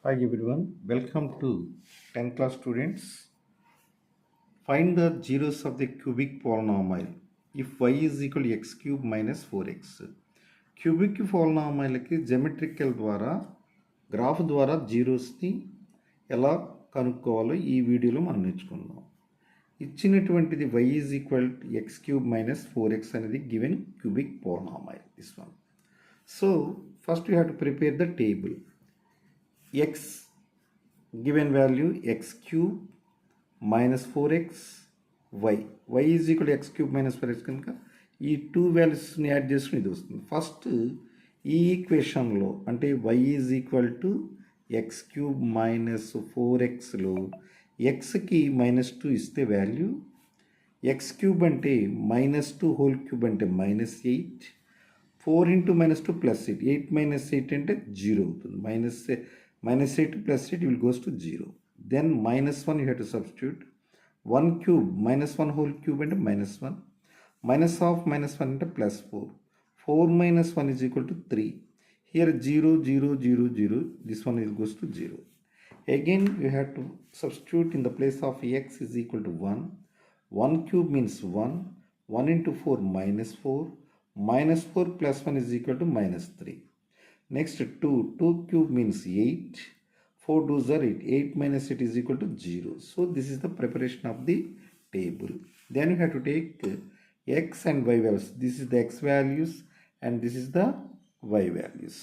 Hi everyone, welcome to 10th class students. Find the zeros of the cubic polynomial if y is equal to x cube minus 4x. Cubic పోలినామియల్కి geometrical ద్వారా graph ద్వారా జీరోస్ని ఎలా కనుక్కోవాలో ఈ వీడియోలో మనం నేర్చుకుందాం. ఇచ్చినటువంటిది y is equal to x cube minus 4x అనేది given cubic polynomial this one. So first you have to prepare the table. x given value x cube minus 4x y is equal to x cube minus 4x కనుక ఈ two వాల్యూస్ని add చేసుకుని ఇది వస్తుంది. First ఈ ఈక్వేషన్లో అంటే y is equal to x cube minus 4xలో ఎక్స్కి -2 ఇస్తే వాల్యూ ఎక్స్ క్యూబ్ అంటే -2 హోల్ క్యూబ్ అంటే -8, 4 into -2 plus 8, 8 minus 8 అంటే 0 అవుతుంది. -8 plus 8 will goes to 0. Then -1 you have to substitute. 1 cube minus 1 whole cube and -1. Minus of -1 into +4. 4 minus 1 is equal to 3. Here 0, 0, 0, 0. This one goes to 0. Again you have to substitute in the place of x is equal to 1. 1 cube means 1. 1 into 4 -4. -4 plus 1 is equal to -3. Next 2 cube means 8, 4 2s are 8, 8 minus 8 is equal to 0. So this is the preparation of the table. Then you have to take x and y values. This is the x values and this is the y values.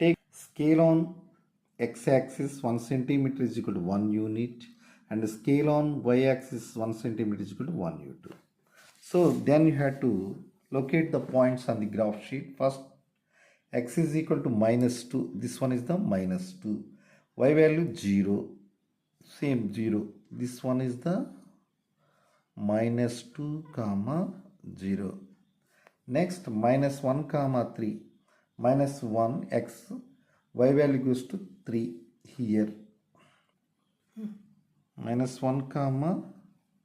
Take scale on x axis 1 centimeter is equal to 1 unit and the scale on y axis 1 centimeter is equal to 1 u2. So then you have to locate the points on the graph sheet. First x is equal to -2, this one is the -2, y value 0, same 0, this one is the -2 comma 0. Next -1 comma 3, -1 x, y value goes to 3 here, -1 comma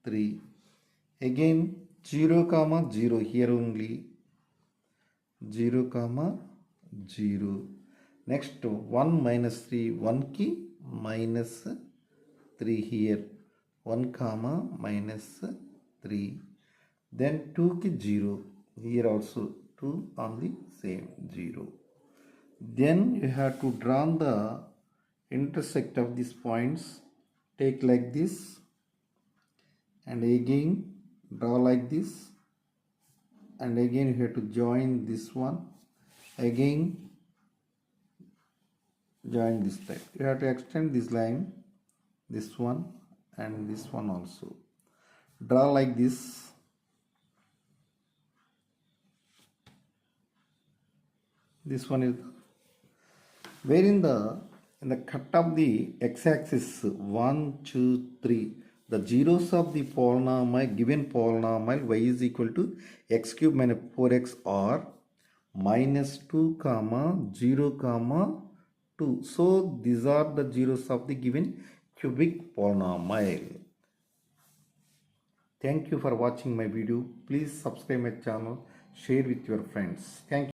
3, again 0 comma 0 here only, 0 comma 0. Next 1 minus 3, 1 ki minus 3 here, 1 comma minus 3. Then 2 ki 0, here also 2 on the same 0. Then you have to draw the intersect of these points. Take like this and again draw like this and again you have to join this one. Again join this type. You have to extend this line, this one and this one also. Draw like this. This one is where in the cut of the x-axis 1, 2, 3. The zeros of the polynomial given polynomial y is equal to x cube minus 4x are -2 comma 0 comma 2. So these are the zeros of the given cubic polynomial. Thank you for watching my video. Please subscribe my channel, share with your friends. Thank you.